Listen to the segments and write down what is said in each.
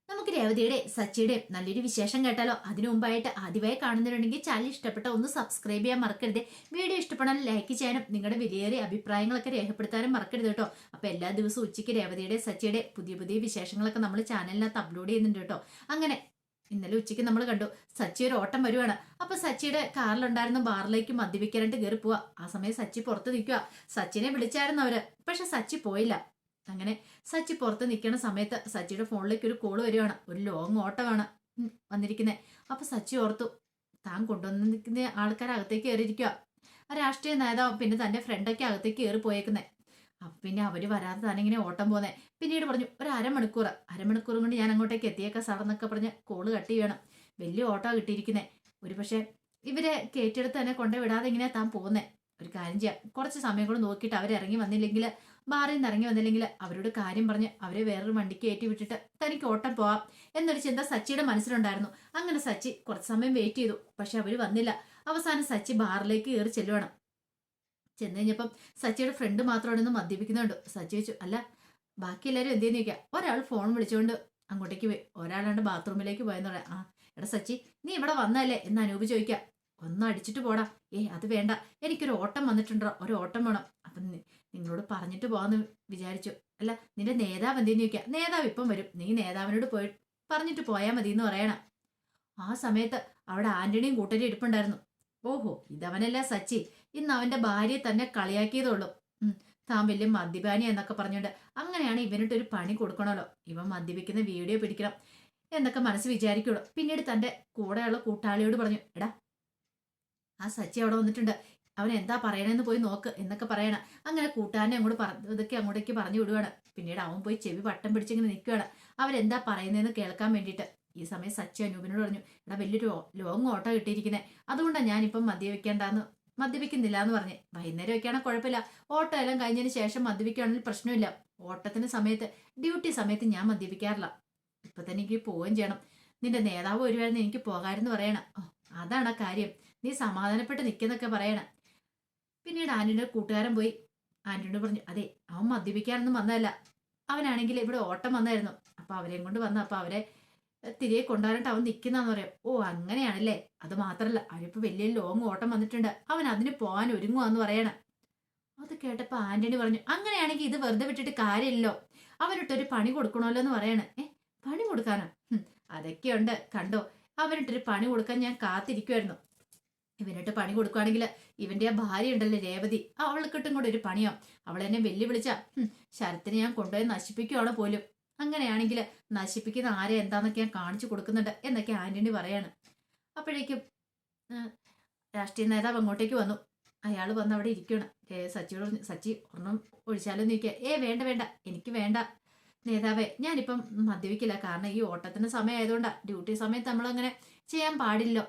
നമുക്ക് രേവതിയുടെ സച്ചിയുടെ നല്ലൊരു വിശേഷം കേട്ടാലോ. അതിനു മുമ്പായിട്ട് ആദ്യമായി കാണുന്നവരുണ്ടെങ്കിൽ ചാനൽ ഇഷ്ടപ്പെട്ട ഒന്ന് സബ്സ്ക്രൈബ് ചെയ്യാൻ മറക്കരുത്. വീഡിയോ ഇഷ്ടപ്പെടാൻ ലൈക്ക് ചെയ്യാനും നിങ്ങളുടെ വിലയേറിയ അഭിപ്രായങ്ങളൊക്കെ രേഖപ്പെടുത്താനും മറക്കരുത് കേട്ടോ. അപ്പൊ എല്ലാ ദിവസവും ഉച്ചയ്ക്ക് രേവതിയുടെ സച്ചിയുടെ പുതിയ പുതിയ വിശേഷങ്ങളൊക്കെ നമ്മൾ ചാനലിനകത്ത് അപ്ലോഡ് ചെയ്യുന്നുണ്ട് കേട്ടോ. അങ്ങനെ ഇന്നലെ ഉച്ചയ്ക്ക് നമ്മൾ കണ്ടു സച്ചി ഒരു ഓട്ടം വരുവാണ്. അപ്പൊ സച്ചിയുടെ കാറിലുണ്ടായിരുന്ന ബാറിലേക്ക് മദ്യപിക്കാനായിട്ട് കയറി പോവാ. ആ സമയം സച്ചി പുറത്ത് നിൽക്കുക. സച്ചിനെ വിളിച്ചായിരുന്നു അവര്, പക്ഷെ സച്ചി പോയില്ല. അങ്ങനെ സച്ചി പുറത്ത് നിൽക്കുന്ന സമയത്ത് സച്ചിയുടെ ഫോണിലേക്ക് ഒരു കോള് വരികയാണ്. ഒരു ലോങ് ഓട്ടമാണ് വന്നിരിക്കുന്നത്. അപ്പൊ സച്ചി ഓർത്തു, താൻ കൊണ്ടുവന്ന് നിൽക്കുന്ന ആൾക്കാരകത്തേക്ക് കയറിയിരിക്കുക. ആ രാഷ്ട്രീയ നേതാവ് പിന്നെ തന്റെ ഫ്രണ്ടൊക്കെ അകത്തേക്ക് കയറി പോയേക്കുന്നേ. അപ്പൊ പിന്നെ അവര് വരാതെ തന്നെ ഇങ്ങനെ ഓട്ടം പോന്നേ. പിന്നീട് പറഞ്ഞു ഒരു അരമണിക്കൂർ കൊണ്ട് ഞാൻ അങ്ങോട്ടേക്ക് എത്തിയേക്കാം സാർ എന്നൊക്കെ പറഞ്ഞ് കോള് കട്ട് ചെയ്യണം. വലിയ ഓട്ടോ കിട്ടിയിരിക്കുന്നേ. ഒരു പക്ഷെ ഇവരെ കയറ്റിയെടുത്ത് തന്നെ കൊണ്ടുവിടാതെ ഇങ്ങനെ താൻ പോകുന്നേ. ഒരു കാര്യം ചെയ്യാം, കുറച്ച് സമയം കൂടെ നോക്കിയിട്ട് അവരിറങ്ങി വന്നില്ലെങ്കിൽ, ബാറിൽ നിന്ന് ഇറങ്ങി വന്നില്ലെങ്കിൽ അവരോട് കാര്യം പറഞ്ഞ് അവരെ വേറൊരു വണ്ടിക്ക് കയറ്റി വിട്ടിട്ട് തനിക്ക് ഓട്ടം പോവാം എന്നൊരു ചിന്ത സച്ചിയുടെ മനസ്സിലുണ്ടായിരുന്നു. അങ്ങനെ സച്ചി കുറച്ച് സമയം വെയിറ്റ് ചെയ്തു. പക്ഷെ അവര് വന്നില്ല. അവസാനം സച്ചി ബാറിലേക്ക് കയറി ചെല്ലുവാണ്. ചെന്ന് കഴിഞ്ഞപ്പം സച്ചിയുടെ ഫ്രണ്ട് മാത്രം അവിടെ നിന്ന് മദ്യപിക്കുന്നുണ്ട്. സച്ചി വെച്ചു, അല്ല ബാക്കി എല്ലാവരും എന്തെന്ന് ചോദിക്കാം. ഒരാൾ ഫോൺ വിളിച്ചുകൊണ്ട് അങ്ങോട്ടേക്ക് പോയി, ഒരാളാണ്ട് ബാത്റൂമിലേക്ക് പോയെന്ന് പറയാം. എടാ സച്ചി, നീ ഇവിടെ വന്നല്ലേ എന്ന് അനൂപ് ചോദിക്കാം. ഒന്ന് അടിച്ചിട്ട് പോടാ. അത് വേണ്ട, എനിക്കൊരു ഓട്ടം വന്നിട്ടുണ്ടോ, ഒരു ഓട്ടം വേണം. അപ്പം നിങ്ങളോട് പറഞ്ഞിട്ട് പോകാന്ന് വിചാരിച്ചു. അല്ല നിന്റെ നേതാവ് എന്തെന്ന് ചോദിക്കാം. നേതാവ് ഇപ്പം വരും, നീ നേതാവിനോട് പോയി പറഞ്ഞിട്ട് പോയാൽ മതി എന്ന് പറയണം. ആ സമയത്ത് അവിടെ ആന്റണിയും കൂട്ടരും ഇരിപ്പുണ്ടായിരുന്നു. ഓഹോ, ഇതവനല്ല സച്ചി, ഇന്ന് അവന്റെ ഭാര്യയെ തന്നെ കളിയാക്കിയതുള്ളൂ. താൻ വലിയ മദ്യപാനി എന്നൊക്കെ പറഞ്ഞുകൊണ്ട് അങ്ങനെയാണ് ഇവനിട്ടൊരു പണി കൊടുക്കണമല്ലോ. ഇവൻ മദ്യപിക്കുന്ന വീഡിയോ പിടിക്കണം എന്നൊക്കെ മനസ്സ് വിചാരിക്കുള്ളൂ. പിന്നീട് തന്റെ കൂടെയുള്ള കൂട്ടാളിയോട് പറഞ്ഞു, എടാ ആ സച്ചി അവിടെ വന്നിട്ടുണ്ട്, അവൻ എന്താ പറയണെന്ന് പോയി നോക്ക് എന്നൊക്കെ പറയണം. അങ്ങനെ കൂട്ടുകാരനെ ഇതൊക്കെ അങ്ങോട്ടേക്ക് പറഞ്ഞു വിടുവാണ്. പിന്നീട് അവൻ പോയി ചെവി വട്ടം പിടിച്ചിങ്ങനെ നിൽക്കുകയാണ് അവരെന്താ പറയുന്നതെന്ന് കേൾക്കാൻ വേണ്ടിയിട്ട്. ഈ സമയം സച്ചി അനൂപിനോട് പറഞ്ഞു, എടാ വലിയൊരു ലോങ് ഓട്ടോ കിട്ടിയിരിക്കുന്നത്, അതുകൊണ്ടാണ് ഞാനിപ്പം മദ്യപിക്കുന്നില്ല എന്ന് പറഞ്ഞ്. വൈകുന്നേരം ഒക്കെയാണെങ്കിൽ കുഴപ്പമില്ല, ഓട്ടോ എല്ലാം കഴിഞ്ഞതിന് ശേഷം മദ്യപിക്കുകയാണെങ്കിൽ പ്രശ്നമില്ല. ഓട്ടത്തിന് സമയത്ത്, ഡ്യൂട്ടി സമയത്ത് ഞാൻ മദ്യപിക്കാറില്ല. ഇപ്പൊ തന്നെ എനിക്ക് പോവുകയും ചെയ്യണം. നിന്റെ നേതാവ് വരുമായിരുന്നു, എനിക്ക് പോകാമെന്ന് പറയണം. അതാണ് കാര്യം, നീ സമാധാനപ്പെട്ട് നിൽക്കുന്നൊക്കെ പറയണം. പിന്നീട് ആന്റണിയുടെ കൂട്ടുകാരൻ പോയി ആന്റണിയോട് പറഞ്ഞു, അതെ അവൻ മദ്യപിക്കാനൊന്നും വന്നതല്ല, അവനാണെങ്കിൽ ഇവിടെ ഓട്ടം വന്നായിരുന്നു. അപ്പൊ അവരെയും കൊണ്ട് വന്ന, അപ്പൊ അവരെ തിരികെ കൊണ്ടുവരാനായിട്ട് അവൻ നിൽക്കുന്നെന്ന് പറയാം. ഓ അങ്ങനെയാണല്ലേ. അത് മാത്രല്ല അവനിപ്പോ വലിയ ലോങ് ഓട്ടം വന്നിട്ടുണ്ട്, അവൻ അതിന് പോകാൻ ഒരുങ്ങുവാന്ന് പറയണം. അത് കേട്ടപ്പോ ആന്റണി പറഞ്ഞു, അങ്ങനെയാണെങ്കിൽ ഇത് വെറുതെ വിട്ടിട്ട് കാര്യമില്ലല്ലോ, അവനിട്ടൊരു പണി കൊടുക്കണമല്ലോ എന്ന് പറയണ. പണി കൊടുക്കാനോ? അതൊക്കെയുണ്ട്, കണ്ടോ, അവനിട്ടൊരു പണി കൊടുക്കാൻ ഞാൻ കാത്തിരിക്കുമായിരുന്നു. ഇവനിട്ട് പണി കൊടുക്കുകയാണെങ്കിൽ ഇവന്റെ ആ ഭാര്യ ഉണ്ടല്ലോ രേവതി, അവൾക്കിട്ടും കൂടെ ഒരു പണിയോ. അവളെന്നെ വെല്ലുവിളിച്ച ശരത്തിനെ ഞാൻ കൊണ്ടുപോയി നശിപ്പിക്കുകയാണ് പോലും. അങ്ങനെയാണെങ്കിൽ നശിപ്പിക്കുന്ന ആരെ എന്താന്നൊക്കെ ഞാൻ കാണിച്ചു കൊടുക്കുന്നുണ്ട് എന്നൊക്കെ ആന്റണി പറയാണ്. അപ്പോഴേക്കും രാഷ്ട്രീയ നേതാവ് അങ്ങോട്ടേക്ക് വന്നു. അയാൾ വന്ന് അവിടെ ഇരിക്കണം. സച്ചിയോട് പറഞ്ഞു, സച്ചി ഒരെണ്ണം ഒഴിച്ചാലോ നിൽക്കുക. വേണ്ട വേണ്ട, എനിക്ക് വേണ്ട നേതാവേ, ഞാനിപ്പം മദ്യപിക്കില്ല, കാരണം ഈ ഓട്ടത്തിന് സമയം ആയതുകൊണ്ടാ, ഡ്യൂട്ടി സമയത്ത് നമ്മളങ്ങനെ ചെയ്യാൻ പാടില്ലോ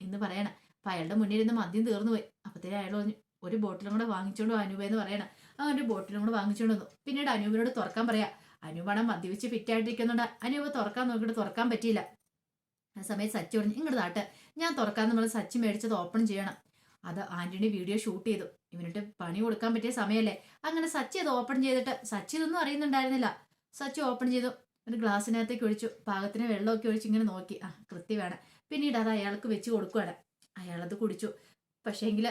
എന്ന് പറയണം. അപ്പൊ അയാളുടെ മുന്നിൽ ഇരുന്ന് മദ്യം തീർന്നു പോയി. അപ്പത്തേനും അയാൾ പറഞ്ഞു, ഒരു ബോട്ടിലും കൂടെ വാങ്ങിച്ചോണ്ട് അനൂപെന്ന് പറയണം. അങ്ങനെ ഒരു ബോട്ടിലും കൂടെ വാങ്ങിച്ചോണ്ട് വന്നു. പിന്നീട് അനൂപിനോട് തുറക്കാൻ പറയാ. അനൂപാണ് മദ്യപിച്ച് ഫിറ്റായിട്ടിരിക്കുന്നുണ്ട്. അനൂപ് തുറക്കാൻ നോക്കിയിട്ട് തുറക്കാൻ പറ്റിയില്ല. ആ സമയത്ത് സച്ചി പറഞ്ഞു, ഇങ്ങോട്ട് താട്ട്, ഞാൻ തുറക്കാൻ നമ്മൾ സച്ചി മേടിച്ചത് ഓപ്പൺ ചെയ്യണം. അത് ആന്റണി വീഡിയോ ഷൂട്ട് ചെയ്തു, ഇവനിട്ട് പണി കൊടുക്കാൻ പറ്റിയ സമയമല്ലേ. അങ്ങനെ സച്ചി അത് ഓപ്പൺ ചെയ്തിട്ട്, സച്ചി ഇതൊന്നും അറിയുന്നുണ്ടായിരുന്നില്ല. സച്ചി ഓപ്പൺ ചെയ്തു, ഒരു ഗ്ലാസ്സിനകത്തേക്ക് ഒഴിച്ചു, പാകത്തിന് വെള്ളമൊക്കെ ഒഴിച്ച് ഇങ്ങനെ നോക്കി, കൃത്യം വേണം. പിന്നീട് അത് അയാൾക്ക് വെച്ച് കൊടുക്കുകയാണ്. അയാളത് കുടിച്ചു. പക്ഷേങ്കിൽ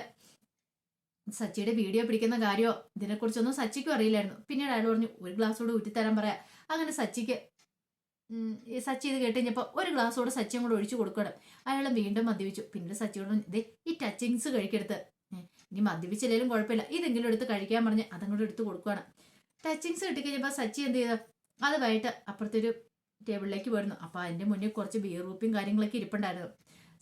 സച്ചിയുടെ വീഡിയോ പിടിക്കുന്ന കാര്യമോ ഇതിനെക്കുറിച്ചൊന്നും സച്ചിക്കും അറിയില്ലായിരുന്നു. പിന്നീട് അയാൾ പറഞ്ഞു, ഒരു ഗ്ലാസ് കൂടെ ഊറ്റിത്തരാൻ പറയാം. അങ്ങനെ സച്ചിക്ക് സച്ചി ഇത് കേട്ട് കഴിഞ്ഞപ്പോൾ ഒരു ഗ്ലാസ്സോടെ സച്ചിയും കൂടെ ഒഴിച്ചു കൊടുക്കണം. അയാൾ വീണ്ടും മദ്യപിച്ചു. പിന്നീട് സച്ചിയോട് ഇതേ ഈ ടച്ചിങ്സ് കഴിക്കെടുത്ത്, ഇനി മദ്യപിച്ചില്ലെങ്കിലും കുഴപ്പമില്ല, ഇതെങ്കിലും എടുത്ത് കഴിക്കാൻ പറഞ്ഞ് അതങ്ങോട്ട് എടുത്ത് കൊടുക്കുകയാണ്. ടച്ചിങ്സ് കിട്ടിക്കഴിഞ്ഞപ്പോൾ സച്ചി എന്ത് ചെയ്ത, അത് വൈകിട്ട് അപ്പുറത്തെ ഒരു ടേബിളിലേക്ക് പോയിരുന്നു. അപ്പൊ അതിന്റെ മുന്നിൽ കുറച്ച് ബിയർ റൂപ്പിയും കാര്യങ്ങളൊക്കെ ഇരിപ്പുണ്ടായിരുന്നു.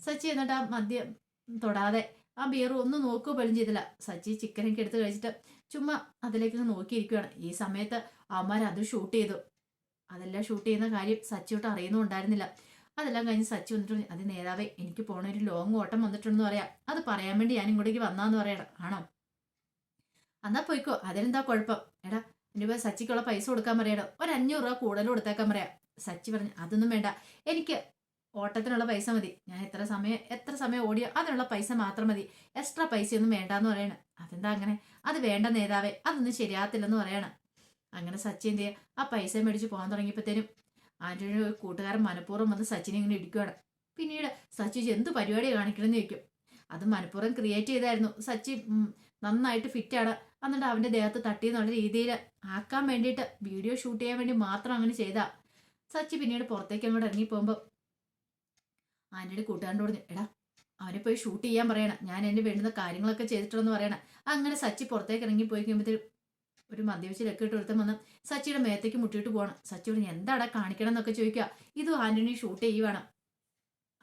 സച്ചി എന്നിട്ട് ആ മദ്യം തൊടാതെ ആ ബിയർ ഒന്നും നോക്കുക പോലും ചെയ്തില്ല. സച്ചി ചിക്കനൊക്കെ എടുത്ത് കഴിച്ചിട്ട് ചുമ്മാ അതിലേക്ക് നോക്കിയിരിക്കുകയാണ്. ഈ സമയത്ത് അവന്മാർ അത് ഷൂട്ട് ചെയ്തു. അതെല്ലാം ഷൂട്ട് ചെയ്യുന്ന കാര്യം സച്ചിയോട്ട് അറിയുന്നുണ്ടായിരുന്നില്ല. അതെല്ലാം കഴിഞ്ഞ് സച്ചി വന്നിട്ട്, അത് നേതാവേ, എനിക്ക് പോണ ഒരു ലോങ് ഓട്ടം വന്നിട്ടുണ്ടെന്ന് പറയാം, അത് പറയാൻ വേണ്ടി ഞാൻ ഇങ്ങോട്ടേക്ക് വന്നാന്ന് പറയണം. ആണോ, എന്നാ പോയിക്കോ, അതിനെന്താ കുഴപ്പം. എടാ ഇനിയിപ്പോ സച്ചിക്കുള്ള പൈസ കൊടുക്കാൻ പറയണം, ഒരു 500 രൂപ കൂടുതൽ കൊടുത്തേക്കാൻ പറയാം. സച്ചി പറഞ്ഞു, അതൊന്നും വേണ്ട, എനിക്ക് ഓട്ടത്തിനുള്ള പൈസ മതി, ഞാൻ എത്ര സമയം ഓടിയോ അതിനുള്ള പൈസ മാത്രം മതി, എക്സ്ട്രാ പൈസയൊന്നും വേണ്ടാന്ന് പറയണം. അതെന്താ അങ്ങനെ? അത് വേണ്ട നേതാവേ, അതൊന്നും ശരിയാകത്തില്ലെന്ന് പറയണം. അങ്ങനെ സച്ചി എന്ത് ചെയ്യുക, ആ പൈസ മേടിച്ച് പോകാൻ തുടങ്ങിയപ്പോഴത്തേനും ആന്റണിയുടെ ഒരു കൂട്ടുകാരൻ മനഃപൂർവ്വം വന്ന് സച്ചിനെ ഇങ്ങനെ ഇടിക്കുകയാണ്. പിന്നീട് സച്ചി എന്ത് പരിപാടിയാണ് കാണിക്കണമെന്ന് ചോദിക്കും. അത് മനഃപൂർവ്വം ക്രിയേറ്റ് ചെയ്തായിരുന്നു. സച്ചി നന്നായിട്ട് ഫിറ്റാണ്, എന്നിട്ട് അവന്റെ ദേഹത്ത് തട്ടിയെന്നുള്ള രീതിയിൽ ആക്കാൻ വേണ്ടിയിട്ട് വീഡിയോ ഷൂട്ട് ചെയ്യാൻ വേണ്ടി മാത്രം അങ്ങനെ ചെയ്താ. സച്ചി പിന്നീട് പുറത്തേക്ക് അങ്ങോട്ട് ഇറങ്ങി പോകുമ്പോൾ ആന്റണി കൂട്ടുകാരനോട് പറഞ്ഞു, എടാ അവനെ പോയി ഷൂട്ട് ചെയ്യാൻ പറയണം, ഞാൻ എന്റെ വേണ്ടുന്ന കാര്യങ്ങളൊക്കെ ചെയ്തിട്ടുണ്ടെന്ന് പറയണം. അങ്ങനെ സച്ചി പുറത്തേക്ക് ഇറങ്ങി പോയി കഴിയുമ്പോഴത്തേക്കും ഒരു മദ്യവെച്ച് ലക്കിട്ട് ഒരുത്തം വന്ന് സച്ചിയുടെ മേത്തേക്ക് മുട്ടിയിട്ട് പോകണം. സച്ചിയോട് എന്താടാ കാണിക്കണം എന്നൊക്കെ ചോദിക്കുക. ഇതും ആന്റണി ഷൂട്ട് ചെയ്യുവാണ്.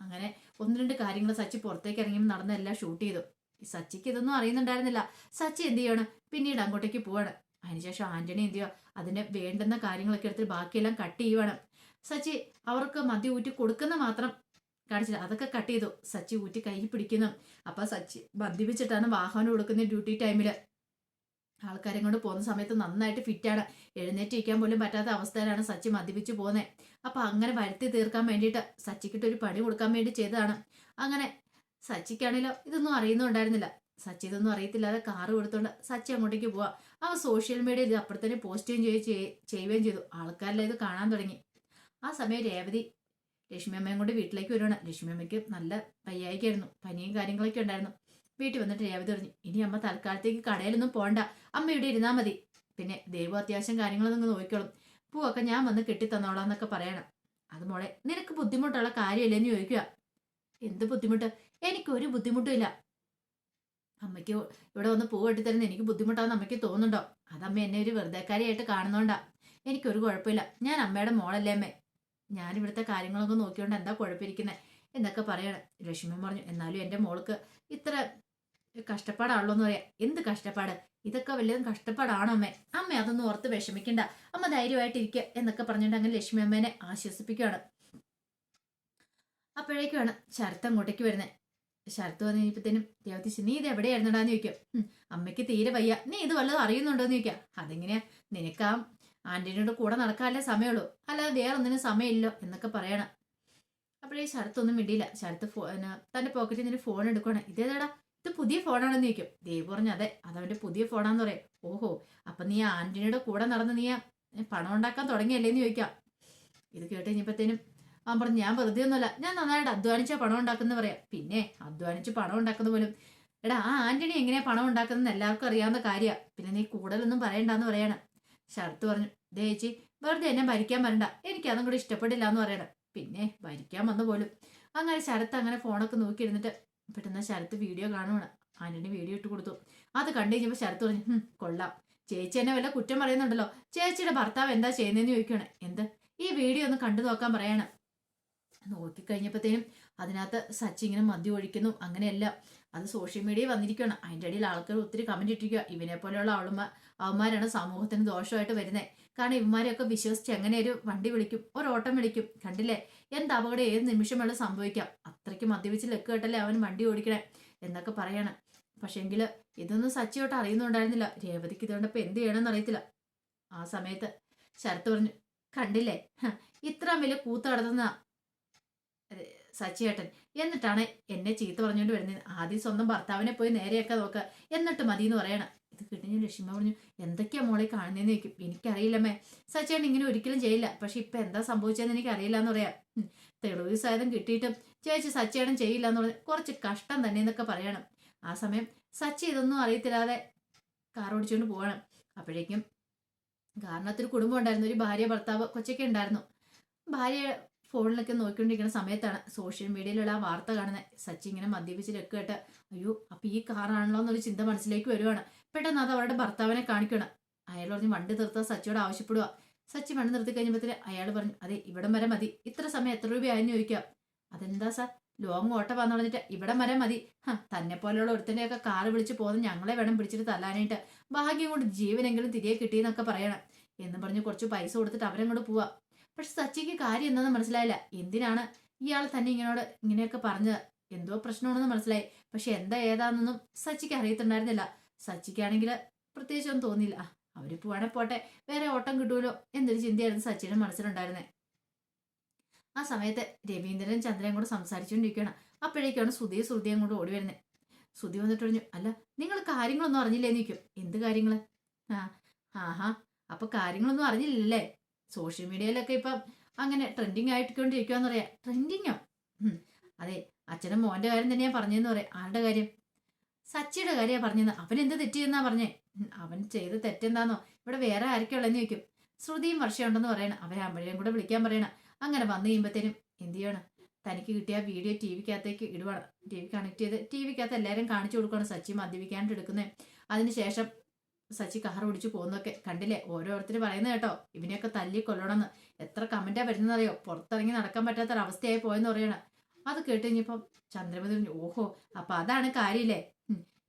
അങ്ങനെ ഒന്ന് രണ്ട് കാര്യങ്ങൾ സച്ചി പുറത്തേക്ക് ഇറങ്ങിയപ്പോൾ നടന്നെല്ലാം ഷൂട്ട് ചെയ്തു. സച്ചിക്ക് ഇതൊന്നും അറിയുന്നുണ്ടായിരുന്നില്ല. സച്ചി എന്ത് ചെയ്യണം, പിന്നീട് അങ്ങോട്ടേക്ക് പോവാണ്. അതിനുശേഷം ആന്റണി എന്ത് ചെയ്യുക, അതിന് വേണ്ടുന്ന കാര്യങ്ങളൊക്കെ എടുത്ത് ബാക്കിയെല്ലാം കട്ട് ചെയ്യുവാണ്. സച്ചി അവർക്ക് മദ്യം ഊറ്റി കൊടുക്കുന്ന മാത്രം കാണിച്ചില്ല, അതൊക്കെ കട്ട് ചെയ്തു. സച്ചി ഊറ്റി കൈ പിടിക്കുന്നു. അപ്പൊ സച്ചി മദ്യപിച്ചിട്ടാണ് വാഹനം കൊടുക്കുന്നത്. ഡ്യൂട്ടി ടൈമില് ആൾക്കാരെ കൊണ്ട് പോകുന്ന സമയത്ത് നന്നായിട്ട് ഫിറ്റാണ്. എഴുന്നേറ്റിരിക്കാൻ പോലും പറ്റാത്ത അവസ്ഥയിലാണ് സച്ചി മദ്യപിച്ച് പോകുന്നത്. അപ്പൊ അങ്ങനെ വരുത്തി തീർക്കാൻ വേണ്ടിയിട്ട് സച്ചിക്കിട്ട് ഒരു പണി കൊടുക്കാൻ വേണ്ടി ചെയ്തതാണ്. അങ്ങനെ സച്ചിക്കാണല്ലോ ഇതൊന്നും അറിയുന്നുണ്ടായിരുന്നില്ല. സച്ചി ഇതൊന്നും അറിയത്തില്ലാതെ കാറ് കൊടുത്തോണ്ട് സച്ചി അങ്ങോട്ടേക്ക് പോവാ. അവൻ സോഷ്യൽ മീഡിയയിൽ ഇത് അപ്പുറത്തന്നെ പോസ്റ്റ് ചെയ്യുകയും ചെയ്തു. ആൾക്കാരെല്ലാം ഇത് കാണാൻ തുടങ്ങി. ആ സമയം രേവതി ലക്ഷ്മി അമ്മയും കൊണ്ട് വീട്ടിലേക്ക് വരുവാണ്. ലക്ഷ്മി അമ്മയ്ക്ക് നല്ല വയ്യായിക്കായിരുന്നു, പനിയും കാര്യങ്ങളൊക്കെ ഉണ്ടായിരുന്നു. വീട്ടിൽ വന്നിട്ട് രേവതി പറഞ്ഞു, ഇനി അമ്മ തൽക്കാലത്തേക്ക് കടയിലൊന്നും പോണ്ട, അമ്മ ഇവിടെ ഇരുന്നാൽ മതി, പിന്നെ ദൈവം അത്യാവശ്യം കാര്യങ്ങളൊന്നും നോക്കിക്കോളും, പൂവൊക്കെ ഞാൻ വന്ന് കെട്ടിത്തന്നോളാം എന്നൊക്കെ പറയണം. അത് മോളെ നിനക്ക് ബുദ്ധിമുട്ടുള്ള കാര്യമില്ലെന്ന് ചോദിക്കുക. എന്ത് ബുദ്ധിമുട്ട്? എനിക്കൊരു ബുദ്ധിമുട്ടും ഇല്ല. അമ്മയ്ക്ക് ഇവിടെ വന്ന് പൂ കെട്ടിത്തരുന്ന എനിക്ക് ബുദ്ധിമുട്ടാന്ന് അമ്മയ്ക്ക് തോന്നുന്നുണ്ടോ? അതമ്മ എന്നെ ഒരു വെറുതെക്കാരിയായിട്ട് കാണുന്നോണ്ടാ. എനിക്കൊരു കുഴപ്പമില്ല, ഞാൻ അമ്മയുടെ മോളല്ലേ അമ്മേ, ഞാൻ ഇവിടുത്തെ കാര്യങ്ങളൊക്കെ നോക്കിയോണ്ട് എന്താ കുഴപ്പമിരിക്കുന്നത് എന്നൊക്കെ പറയണം. ലക്ഷ്മി പറഞ്ഞു, എന്നാലും എൻ്റെ മോൾക്ക് ഇത്ര കഷ്ടപ്പാടാണല്ലോ എന്ന് പറയാം. എന്ത് കഷ്ടപ്പാട്? ഇതൊക്കെ വല്ലതും കഷ്ടപ്പാടാണോ അമ്മേ? അമ്മ അതൊന്നും ഓർത്ത് വിഷമിക്കണ്ട, അമ്മ ധൈര്യമായിട്ടിരിക്കുക എന്നൊക്കെ പറഞ്ഞിട്ട് അങ്ങനെ ലക്ഷ്മി അമ്മേനെ ആശ്വസിപ്പിക്കുകയാണ്. അപ്പോഴേക്കുമാണ് ശരത്ത് അങ്ങോട്ടേക്ക് വരുന്നത്. ശരത്ത് വന്നു കഴിഞ്ഞപ്പോഴത്തേനും രേവതി, നീ ഇത് എവിടെയായിരുന്നടാന്ന് ചോദിക്കും. അമ്മയ്ക്ക് തീരെ വയ്യ, നീ ഇത് വല്ലതും അറിയുന്നുണ്ടോന്ന് ചോദിക്കാം. അതെങ്ങനെയാ, നിനക്ക് ആ ആന്റണിയുടെ കൂടെ നടക്കാനല്ലേ സമയമുള്ളൂ, അല്ലാതെ വേറെ ഒന്നിനും സമയമില്ലോ എന്നൊക്കെ പറയണം. അപ്പോഴേ ശരത്തൊന്നും മിണ്ടിയില്ല. ശരത്ത് തന്റെ പോക്കറ്റിൽ നിന്ന് ഫോൺ എടുക്കണം. ഇതേതാടാ, ഇത് പുതിയ ഫോണാണെന്ന് ചോദിക്കും. ദേവ് പറഞ്ഞു, അതെ അതവന്റെ പുതിയ ഫോണാന്ന് പറയാം. ഓഹോ, അപ്പൊ നീ ആന്റണിയുടെ കൂടെ നടന്ന് നീ പണം ഉണ്ടാക്കാൻ തുടങ്ങിയല്ലേന്ന് ചോദിക്കാം. ഇത് കേട്ട് കഴിഞ്ഞപ്പോഴത്തേനും അവൻ പറഞ്ഞു, ഞാൻ വെറുതെ ഒന്നുമല്ല, ഞാൻ നന്നായിട്ട് അധ്വാനിച്ചാ പണം ഉണ്ടാക്കുന്ന പറയാം. പിന്നെ അധ്വാനിച്ച് പണം ഉണ്ടാക്കുന്ന പോലും, എടാ ആ ആന്റണി എങ്ങനെയാ പണം ഉണ്ടാക്കുന്നത് എല്ലാവർക്കും അറിയാവുന്ന കാര്യമാണ്, പിന്നെ നീ കൂടുതലൊന്നും പറയണ്ടെന്ന് പറയണം. ശരത്ത് പറഞ്ഞു, ദേ ചേച്ചി വെറുതെ എന്നെ ഭരിക്കാൻ വരണ്ട, എനിക്ക് അതും കൂടി ഇഷ്ടപ്പെടില്ല എന്ന് പറയണം. പിന്നെ ഭരിക്കാൻ വന്നു പോലും. അങ്ങനെ ശരത്ത് അങ്ങനെ ഫോണൊക്കെ നോക്കിയിരുന്നിട്ട് പെട്ടെന്ന് ശരത്ത് വീഡിയോ കാണുവാണ്. ആന്റണി വീഡിയോ ഇട്ട് കൊടുത്തു. അത് കണ്ടു കഴിഞ്ഞപ്പോൾ ശരത്ത് പറഞ്ഞു, കൊള്ളാം, ചേച്ചി എന്നെ വല്ല കുറ്റം പറയുന്നുണ്ടല്ലോ, ചേച്ചിയുടെ ഭർത്താവ് എന്താ ചെയ്യുന്നതെന്ന് ചോദിക്കുകയാണ്. എന്ത്? ഈ വീഡിയോ ഒന്ന് കണ്ടു നോക്കാൻ പറയാണ്. നോക്കിക്കഴിഞ്ഞപ്പോഴത്തേനും അതിനകത്ത് സച്ചി ഇങ്ങനെ മദ്യം ഒഴിക്കുന്നു, അങ്ങനെയല്ല. അത് സോഷ്യൽ മീഡിയയിൽ വന്നിരിക്കുകയാണ്. അതിൻ്റെ ഇടയിൽ ആൾക്കാർ ഒത്തിരി കമന്റ് ഇട്ടിരിക്കുക, ഇവനെ പോലെയുള്ള അവന്മാരാണ് സമൂഹത്തിന് ദോഷമായിട്ട് വരുന്നത്. കാരണം ഇവന്മാരെയൊക്കെ വിശ്വസിച്ച് എങ്ങനെ ഒരു വണ്ടി വിളിക്കും, ഒരോട്ടം വിളിക്കും. കണ്ടില്ലേ എന്ത് അപകടം ഏത് നിമിഷം വേണം സംഭവിക്കാം. അത്രയ്ക്ക് മദ്യപിച്ച് ലെക്ക് കേട്ടല്ലേ അവൻ വണ്ടി ഓടിക്കണേ എന്നൊക്കെ പറയണം. പക്ഷെങ്കിൽ ഇതൊന്നും സച്ചിയോട്ട് അറിയുന്നുണ്ടായിരുന്നില്ല. രേവതിക്ക് ഇതുകൊണ്ടപ്പോൾ എന്ത് ചെയ്യണമെന്ന് അറിയത്തില്ല. ആ സമയത്ത് ശരത്ത് പറഞ്ഞു, കണ്ടില്ലേ ഇത്ര വലിയ കൂത്ത് നടത്തുന്ന സച്ചിയേട്ടൻ, എന്നിട്ടാണ് എന്നെ ചീത്ത പറഞ്ഞുകൊണ്ട് വരുന്നത്. ആദ്യം സ്വന്തം ഭർത്താവിനെ പോയി നേരെയൊക്കെ നോക്കുക, എന്നിട്ട് മതി എന്ന് പറയണം. ഇത് കിട്ടിഞ്ഞ ലക്ഷ്മി പറഞ്ഞു, എന്തൊക്കെയാ മോളെ കാണുന്നതെന്ന് ചോദിക്കും. എനിക്കറിയില്ലമ്മേ, സച്ചിയേട്ടൻ ഇങ്ങനെ ഒരിക്കലും ചെയ്യില്ല, പക്ഷെ ഇപ്പൊ എന്താ സംഭവിച്ചതെന്ന് എനിക്ക് അറിയില്ല എന്ന് പറയാം. തെളിവ് സാധനം കിട്ടിയിട്ടും ചേച്ചി സച്ചിയേട്ടൻ ചെയ്യില്ല എന്ന് പറഞ്ഞ് കുറച്ച് കഷ്ടം തന്നെ എന്നൊക്കെ പറയണം. ആ സമയം സച്ചി ഇതൊന്നും അറിയത്തില്ലാതെ കാർ ഓടിച്ചുകൊണ്ട് പോകണം. അപ്പോഴേക്കും കാരണത്തൊരു കുടുംബം ഉണ്ടായിരുന്നു, ഒരു ഭാര്യ ഭർത്താവ് കൊച്ചൊക്കെ ഉണ്ടായിരുന്നു. ഭാര്യ ഫോണിലൊക്കെ നോക്കിക്കൊണ്ടിരിക്കുന്ന സമയത്താണ് സോഷ്യൽ മീഡിയയിലുള്ള ആ വാർത്ത കാണുന്നത്. സച്ചി ഇങ്ങനെ മദ്യപിച്ച് ലക്ക് കേട്ട്, അയ്യോ അപ്പൊ ഈ കാറാണല്ലോ എന്നൊരു ചിന്ത മനസ്സിലേക്ക് വരുവാണ്. പെട്ടെന്ന് അത് അവരുടെ ഭർത്താവിനെ കാണിക്കണം. അയാൾ പറഞ്ഞ് വണ്ടി നിർത്താൻ സച്ചിയോട് ആവശ്യപ്പെടുക. സച്ചി വണ്ടി നിർത്തി കഴിഞ്ഞപ്പോഴത്തേന് അയാൾ പറഞ്ഞു, അതെ ഇവിടം വരെ മതി, ഇത്ര സമയം എത്ര രൂപയായെന്ന് ചോദിക്കാം. അതെന്താ സാർ, ലോങ് ഓട്ടം വന്നു പറഞ്ഞിട്ട് ഇവിടം വരെ മതി, തന്നെ പോലെയുള്ള ഒരുത്തനെയൊക്കെ കാറ് വിളിച്ച് പോകുന്ന ഞങ്ങളെ വേണം പിടിച്ചിട്ട് തല്ലാനായിട്ട്, ഭാഗ്യം കൊണ്ട് ജീവനെങ്കിലും തിരികെ കിട്ടിയെന്നൊക്കെ പറയണം എന്ന് പറഞ്ഞ് കുറച്ച് പൈസ കൊടുത്തിട്ട് അവരങ്ങോട്ട് പോവാ. പക്ഷെ സച്ചിക്ക് കാര്യം എന്താണെന്ന് മനസ്സിലായില്ല. എന്തിനാണ് ഇയാൾ തന്നെ ഇങ്ങനെയൊക്കെ പറഞ്ഞത്? എന്തോ പ്രശ്നമാണെന്ന് മനസ്സിലായി, പക്ഷെ എന്താ ഏതാണെന്നൊന്നും സച്ചിക്ക് അറിയത്തുണ്ടായിരുന്നില്ല. സച്ചിക്കാണെങ്കിൽ പ്രത്യേകിച്ചൊന്നും തോന്നിയില്ല. അവര് പോവാണെ പോട്ടെ, വേറെ ഓട്ടം കിട്ടുമല്ലോ എന്നൊരു ചിന്തയായിരുന്നു സച്ചിയുടെ മനസ്സിലുണ്ടായിരുന്നത്. ആ സമയത്ത് രവീന്ദ്രൻ ചന്ദ്രൻ കൂടെ സംസാരിച്ചുകൊണ്ടിരിക്കുകയാണ്. അപ്പോഴേക്കാണ് ശ്രുതിയും കൂടെ ഓടി വരുന്നത്. ശ്രുതി വന്നിട്ട് പറഞ്ഞു, അല്ല നിങ്ങൾ കാര്യങ്ങളൊന്നും അറിഞ്ഞില്ലേന്ന് ചോദിക്കും. എന്ത് കാര്യങ്ങള്? 'ആ, 'ആഹാ, അപ്പൊ കാര്യങ്ങളൊന്നും അറിഞ്ഞില്ലല്ലേ? സോഷ്യൽ മീഡിയയിലൊക്കെ ഇപ്പം ഓരോരുത്തരുടെ വീഡിയോ ഇട്ടിട്ട് അതിനകത്ത് അങ്ങനെ ട്രെൻഡിങ് ആയിക്കൊണ്ടിരിക്കുവാന്ന് പറയാം. ട്രെൻഡിങ്ങോ? അതെ, അച്ഛനും മോന്റെ കാര്യം തന്നെയാ പറഞ്ഞതെന്ന് പറയാം. ആരുടെ കാര്യം? സച്ചിയുടെ കാര്യമാണ് പറഞ്ഞത്. അവൻ എന്ത് തെറ്റിയെന്നാ പറഞ്ഞേ? അവൻ ചെയ്ത് തെറ്റെന്താന്നോ? ഇവിടെ വേറെ ആരൊക്കെയുള്ളതെന്ന് ചോദിക്കും. ശ്രുതിയും വർഷയുണ്ടെന്ന് പറയണം. അവരെ അമ്മയും കൂടെ വിളിക്കാൻ പറയണം. അങ്ങനെ വന്നു കഴിയുമ്പോഴത്തേനും എന്ത് ചെയ്യണം? തനിക്ക് കിട്ടിയ വീഡിയോ ടി വിക്കകത്തേക്ക് ഇടുവാണ്. ടി വി കണക്ട് ചെയ്ത് ടി വിക്കകത്ത് എല്ലാവരും കാണിച്ചു കൊടുക്കുകയാണ് സച്ചി മദ്യപിക്കാണ്ട് എടുക്കുന്നത്. അതിനുശേഷം സച്ചി കാർ ഓടിച്ചു പോകുന്നൊക്കെ കണ്ടില്ലേ? ഓരോരുത്തർ പറയുന്നത് കേട്ടോ, ഇവനെയൊക്കെ തല്ലി കൊല്ലണമെന്ന്. എത്ര കമന്റാ വരുന്നറിയോ? പുറത്തിറങ്ങി നടക്കാൻ പറ്റാത്തൊരവസ്ഥയായി പോയെന്ന് പറയണം. അത് കേട്ട് കഴിഞ്ഞപ്പം ചന്ദ്രമതി പറഞ്ഞു, ഓഹോ, അപ്പൊ അതാണ് കാര്യമില്ലേ?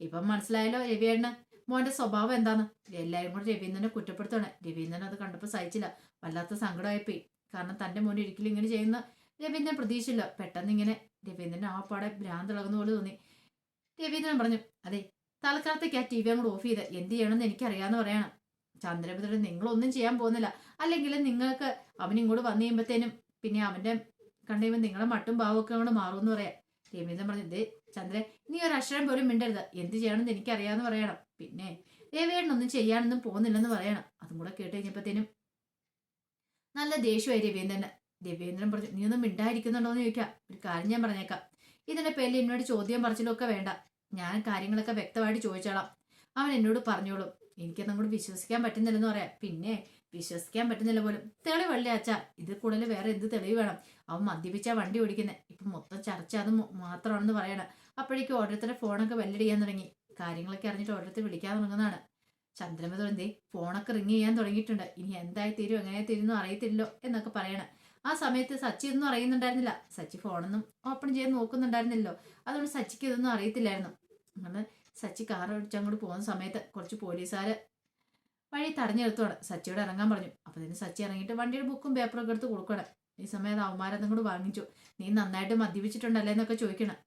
ഇപ്പം മനസ്സിലായല്ലോ രവിയേണ്ണ മോന്റെ സ്വഭാവം എന്താന്ന്. എല്ലാവരും കൂടെ രവീന്ദ്രനെ കുറ്റപ്പെടുത്താണ്. രവീന്ദ്രൻ അത് കണ്ടപ്പോൾ സഹിച്ചില്ല. വല്ലാത്ത സങ്കടമായിപ്പോയി. കാരണം തന്റെ മോൻ ഒരിക്കലും ഇങ്ങനെ ചെയ്യുന്ന രവീന്ദ്രൻ പ്രതീക്ഷിച്ചില്ല. പെട്ടെന്ന് ഇങ്ങനെ രവീന്ദ്രൻ ആ പാടെ ഭ്രാന്തിളകുന്ന പോലെ തോന്നി. രവീന്ദ്രൻ പറഞ്ഞു, അതെ, തൽക്കാലത്തേക്ക് ആ ടി വി അങ്ങോട്ട് ഓഫ് ചെയ്ത് എന്ത് ചെയ്യണമെന്ന് എനിക്കറിയാന്ന് പറയണം. ചന്ദ്രഭദ്രൻ നിങ്ങളൊന്നും ചെയ്യാൻ പോകുന്നില്ല. അല്ലെങ്കിൽ നിങ്ങൾക്ക് അവൻ ഇങ്ങോട്ട് വന്നു കഴിയുമ്പോഴത്തേനും പിന്നെ അവന്റെ കണ്ടുകഴിയുമ്പോൾ നിങ്ങളെ മട്ടും ഭാവമൊക്കെ അങ്ങോട്ട് മാറുമെന്ന് പറയാം. രവീന്ദ്രൻ പറഞ്ഞു, ഇതേ ചന്ദ്രൻ, നീ ഒരു അക്ഷരം പോലും മിണ്ടരുത്. എന്ത് ചെയ്യണമെന്ന് എനിക്കറിയാന്ന് പറയണം. പിന്നെ രവിയേട്ടനൊന്നും ചെയ്യാനൊന്നും പോകുന്നില്ലെന്ന് പറയണം. അതും കൂടെ കേട്ട് കഴിഞ്ഞപ്പോഴത്തേനും നല്ല ദേഷ്യമായി രവീന്ദ്രന്. രവീന്ദ്രൻ പറഞ്ഞു, നീ ഒന്നും മിണ്ടായിരിക്കുന്നുണ്ടോന്ന് ചോദിക്കാം. ഒരു കാര്യം ഞാൻ പറഞ്ഞേക്കാം. ഇതിന്റെ പേരിൽ എന്നോട് ചോദ്യം പറച്ചിലും ഒക്കെ വേണ്ട. ഞാൻ കാര്യങ്ങളൊക്കെ വ്യക്തമായിട്ട് ചോദിച്ചോളാം. അവൻ എന്നോട് പറഞ്ഞോളും. എനിക്കതും കൂടി വിശ്വസിക്കാൻ പറ്റുന്നില്ലെന്ന് പറയാം. പിന്നെ വിശ്വസിക്കാൻ പറ്റുന്നില്ല പോലും. തെളിവല്ലേ അച്ഛാ? ഇത് കൂടുതൽ വേറെ എന്ത് തെളിവ് വേണം? അവൻ മദ്യപിച്ചാ വണ്ടി ഓടിക്കുന്നത്. ഇപ്പൊ മൊത്തം ചർച്ച അത് മാത്രമാണെന്ന് പറയണം. അപ്പോഴേക്കും ഓരോരുത്തരുടെ ഫോണൊക്കെ ബെല്ലടിക്കാൻ തുടങ്ങി. കാര്യങ്ങളൊക്കെ അറിഞ്ഞിട്ട് ഓരോരുത്തർ വിളിക്കാൻ തുടങ്ങുന്നതാണ്. ചന്ദ്രമതി എന്തേ ഫോണൊക്കെ റിങ് ചെയ്യാൻ തുടങ്ങിയിട്ടുണ്ട്. ഇനി എന്തായി തീരും എങ്ങനെ തീരുന്നു അറിയത്തില്ലോ എന്നൊക്കെ പറയണം. ആ സമയത്ത് സച്ചി ഒന്നും അറിയുന്നുണ്ടായിരുന്നില്ല. സച്ചി ഫോണൊന്നും ഓപ്പൺ ചെയ്യാൻ നോക്കുന്നുണ്ടായിരുന്നില്ലോ. അതുകൊണ്ട് സച്ചിക്ക് ഇതൊന്നും അറിയത്തില്ലായിരുന്നു. അങ്ങനെ സച്ചി കാർ ഓടിച്ചങ്ങോട്ട് പോകുന്ന സമയത്ത് കുറച്ച് പോലീസുകാർ വഴി തടഞ്ഞു നിർത്തുവാണ്. സച്ചിയോട് ഇറങ്ങാൻ പറഞ്ഞു. അപ്പൊ തന്നെ സച്ചി ഇറങ്ങിയിട്ട് വണ്ടിയുടെ ബുക്കും പേപ്പറൊക്കെ എടുത്ത് കൊടുക്കണം. ഈ സമയത്ത് അവന്മാരതും കൂടെ വാങ്ങിച്ചു. നീ നന്നായിട്ട് മദ്യപിച്ചിട്ടുണ്ടല്ലേ എന്നൊക്കെ ചോദിക്കണം.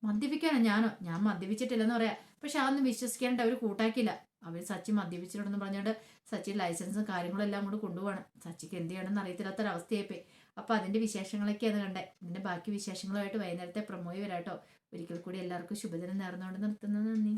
മദ്യപിക്കാനോ? ഞാൻ മദ്യപിച്ചിട്ടില്ലെന്ന് പറയാം. പക്ഷെ അതൊന്നും വിശ്വസിക്കാനായിട്ട് അവർ കൂട്ടാക്കിയില്ല. അവർ സച്ചി മദ്യപിച്ചിട്ടുണ്ടെന്ന് പറഞ്ഞുകൊണ്ട് സച്ചി ലൈസൻസും കാര്യങ്ങളും എല്ലാം കൂടെ കൊണ്ടുപോകണം. സച്ചിക്ക് എന്ത് ചെയ്യണമെന്ന് അറിയത്തില്ലാത്തൊരവസ്ഥയായിപ്പോയി. അപ്പൊ അതിന്റെ വിശേഷങ്ങളൊക്കെയാണ് കണ്ടേ. ഇതിന്റെ ബാക്കി വിശേഷങ്ങളുമായിട്ട് വൈകുന്നേരത്തെ പ്രമോയി വരാട്ടോ. ഒരിക്കൽ കൂടി എല്ലാവർക്കും ശുഭദിനം നേർന്നുകൊണ്ട് നിർത്തുന്നത്. നന്ദി.